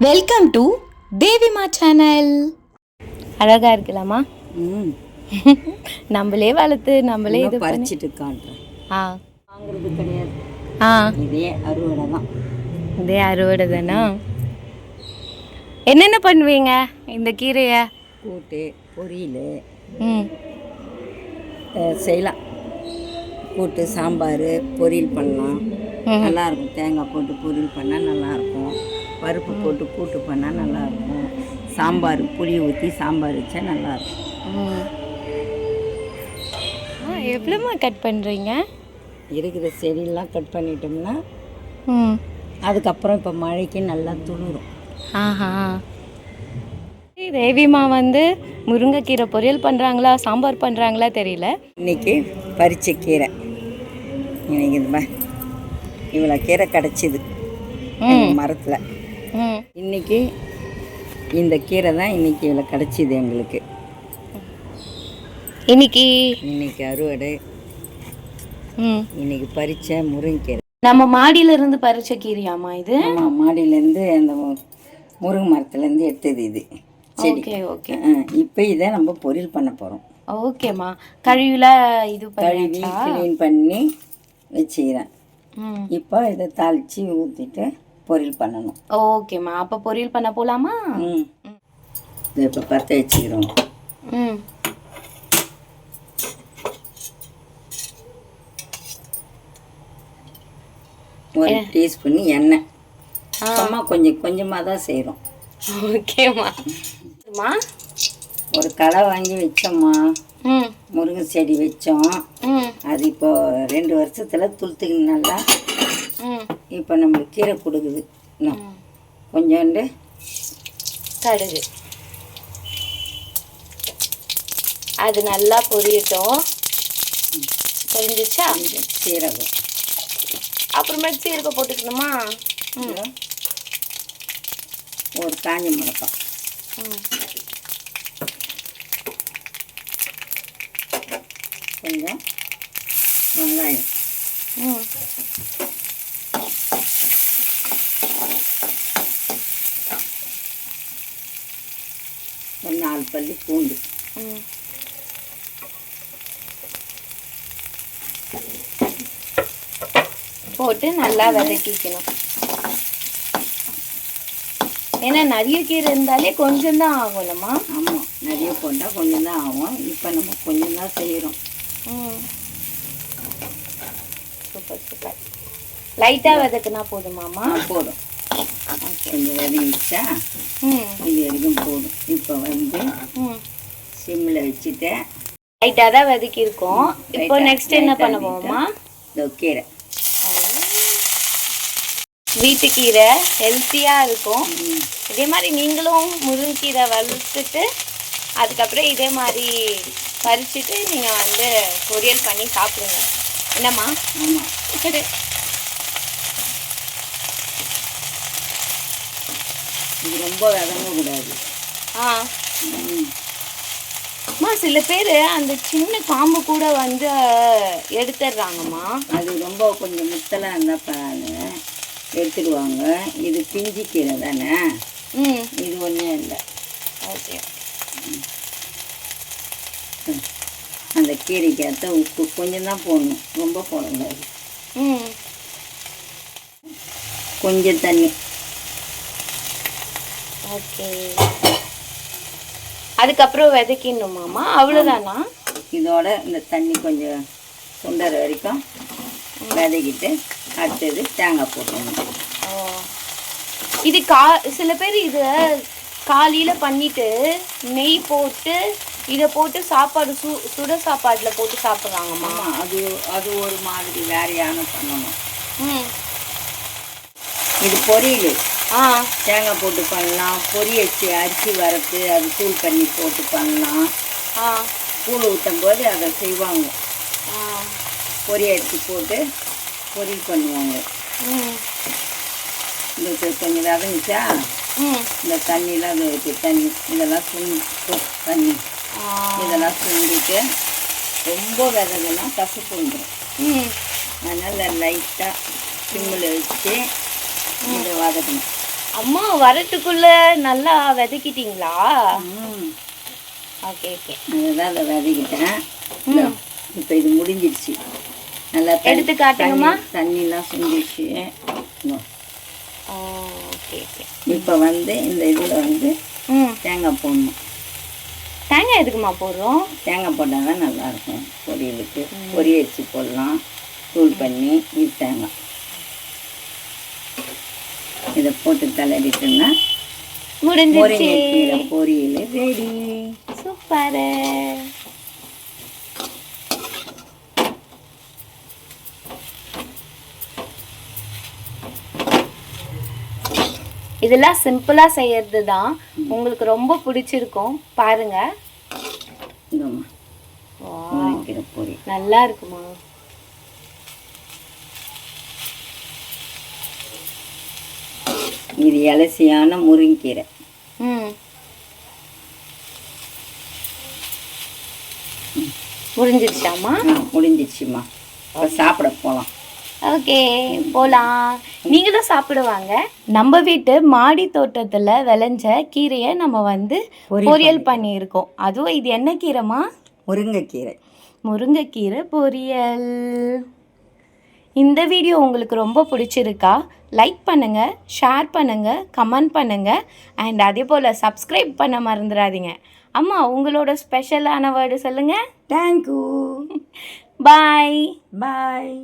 Welcome to தேவிமா channel. அழகா இருக்கலாமா? நம்மளே வளர்த்து நம்மளே இது பறிச்சிட்டு காட்டுறேன். வாங்குறது கிடையாது. இதே அறுவடை தான். இதே அறுவடை தானா? என்னென்ன பண்ணுவீங்க இந்த கீரையை? கூட்டு, பொரியல் செய்யலாம். கூட்டு, சாம்பார், பொரியல் பண்ணலாம். நல்லாயிருக்கும். தேங்காய் போட்டு பொரியல் பண்ணால் நல்லாயிருக்கும். பருப்பு போட்டு கூட்டு பண்ணால் நல்லாயிருக்கும். சாம்பார் புளி ஊற்றி சாம்பார் வச்சா நல்லாயிருக்கும். எவ்வளோமா கட் பண்ணுறீங்க? இருக்கிற செடியெல்லாம் கட் பண்ணிட்டோம்னா அதுக்கப்புறம் இப்போ மழைக்கு நல்லா துளுரும். தேவிமா வந்து முருங்கைக்கீரை பொரியல் பண்ணுறாங்களா சாம்பார் பண்ணுறாங்களா தெரியல. இன்றைக்கி பறிச்ச கீரை. இன்னைக்கு இவ்வளோ கீரை கிடச்சிது மரத்தில். இன்றைக்கி இந்த கீரை தான் இன்றைக்கி இவ்வளோ கிடச்சிது எங்களுக்கு. இன்னைக்கு அறுவடை. இன்னைக்கு பறிச்ச முருங்கைக்கீரை. நம்ம மாடியிலேருந்து பறிச்ச கீரையாம்மா இது? ஆமாம், மாடியிலேருந்து அந்த முருங்கை மரத்துலேருந்து எடுத்தது இது செடி. ஓகே. இப்போ இதை நம்ம பொரியல் பண்ண போகிறோம். ஓகேம்மா. கழுவில இது கழுவி க்ளீன் பண்ணி வச்சுக்கிறேன். இப்போ இதை தாளித்து ஊற்றிட்டு பொரியல் பண்ணணும். ஓகேம்மா. அப்போ பொரியல் பண்ண போகலாமா? இதை இப்போ பற்ற வச்சுக்கிறோம். ஒரு டீஸ்பூன் எண்ணெய். அம்மா கொஞ்சமாக தான் செய்கிறோம். ஓகேம்மா. ஒரு களை வாங்கி வச்சோம்மா. முருங்கை செடி வச்சோம். அது இப்போ 2 வருஷத்தில் துளுத்துக்கு நல்லா. இப்போ நம்மளுக்கு கீரை கொடுக்குது. கொஞ்சோண்டு கடுகு, அது நல்லா பொரியட்டும். பொரிஞ்சிச்சா? சீரகம், அப்புறமேட்டு சீரகம் போட்டுக்கணுமா? ஒரு காஞ்ச மிளகாய், கொஞ்சம் வெங்காயம், ஒரு 4 பல்லு பூண்டு, போட்டு நல்லா வதக்கிக்கணும். ஏன்னா நிறைய கீரை இருந்தாலே கொஞ்சம் தான் ஆகும்லம்மா? ஆமாம், நிறைய போட்டால் கொஞ்சம் தான் ஆகும். இப்போ நம்ம கொஞ்சம் தான் செய்கிறோம். சூப்பர். லைட்டாக வதக்குனா போதுமாம்மா? போதும். கொஞ்சம் வதங்கிச்சா இது வரைக்கும் போதும். இப்போ சிம்மில் வச்சுட்டு லைட்டாக தான் வதக்கியிருக்கோம். இப்போ நெக்ஸ்ட் என்ன பண்ணுவோம்மா? இந்த கீரை, வீட்டு கீரை ஹெல்த்தியாக இருக்கும். இதே மாதிரி நீங்களும் முருங்கீரை வளர்த்துட்டு அதுக்கப்புறம் இதே மாதிரி பறிச்சுட்டு நீங்கள் பொரியல் பண்ணி சாப்பிடுங்க. என்னம்மா? ஆமாம். இது ரொம்ப வதங்கக்கூடாது. அம்மா சில பேர் அந்த சின்ன காம்பு கூட எடுத்துடுறாங்கம்மா. அது ரொம்ப கொஞ்சம் முத்தலாக இருந்தால் எடுத்துடுவாங்க. இது பிஞ்சி கீரை தானே. இது ஒன்றும் இல்லை. ஓகே. அந்த கீரைக்கு ஏற்ற உப்பு கொஞ்சம் தான் போடணும், ரொம்ப போடக்கூடாது. கொஞ்சம் தண்ணி. ஓகே. அதுக்கப்புறம் விதைக்கணுமாம்மா? அவ்வளோதானா? இதோட இந்த தண்ணி கொஞ்சம் சுண்டற வரைக்கும் விதைக்கிட்டு அடுத்தது தேங்காய் போட்டணும். இது சில பேர் இதை காலையில் பண்ணிட்டு நெய் போட்டு இதை போட்டு சாப்பாடு சுட சாப்பாட்டில் போட்டு சாப்பிட்றாங்கம்மா. அது ஒரு மாதிரி வேறையான பண்ணணும். இது பொரியல். தேங்காய் போட்டு பண்ணலாம். பொரியச்சு அரிசி வறுத்து அது தூள் பண்ணி போட்டு பண்ணலாம். கூழ் ஊற்றும் போது அதை செய்வாங்க. பொரியரிசி போட்டு பொரியல் பண்ணுவாங்க. இந்த கொஞ்சம் வதங்கிச்சா இந்த தண்ணியெலாம் தண்ணி இதெல்லாம் தண்ணி இதெல்லாம் சுண்டிட்டு ரொம்ப விதங்கள்லாம் கசப்பு வந்துடும். அதனால் லைட்டாக சிம்மில் வச்சு இதை வதக்கணும். அம்மா வரத்துக்குள்ள நல்லா விதைக்கிட்டீங்களா? Okay okay. அதுதான் அதை விதைக்கிட்டேன். இப்போ இது முடிஞ்சிடுச்சு. நல்லா எடுத்து காட்டுங்கம்மா. தண்ணிலாம் சுண்டிடுச்சு. Okay okay. இப்போ வந்து இந்த இதில் வந்து தேங்காய் போடணும். தேங்காய் எதுக்குமா போடுறோம்? தேங்காய் போட்டால் தான் நல்லாயிருக்கும் பொரியலுக்கு. பொரிய வச்சு போடலாம் தூள் பண்ணி. இது தேங்காய் இதை போட்டு தளரிட்டோம்னா முடிஞ்சிருச்சு. பொரியல் ரெடி. சூப்பர். இதெல்லாம் சிம்பிளாக செய்யறது தான். உங்களுக்கு ரொம்ப பிடிச்சிருக்கும் பாருங்க. நல்லா இருக்குமா? இது இலசியான முருங்கீரை. முடிஞ்சிருச்சாம்மா? முடிஞ்சிருச்சுமா. இப்போ சாப்பிட போகலாம். ஓகே போகலாம். நீங்களும் சாப்பிடுவாங்க. நம்ம வீட்டு மாடி தோட்டத்தில் விளைஞ்ச கீரையை நம்ம வந்து பொரியல் பண்ணியிருக்கோம். அதுவும் இது என்ன கீரைமா? முருங்கைக்கீரை. முருங்கைக்கீரை பொரியல். இந்த வீடியோ உங்களுக்கு ரொம்ப பிடிச்சிருக்கா? லைக் பண்ணுங்கள், ஷேர் பண்ணுங்கள், கமெண்ட் பண்ணுங்கள், அண்ட் அதே போல் சப்ஸ்கிரைப் பண்ண மறந்துடாதீங்க. அம்மா உங்களோட ஸ்பெஷலான வேர்டு சொல்லுங்கள். தேங்க்யூ. பாய். பாய்.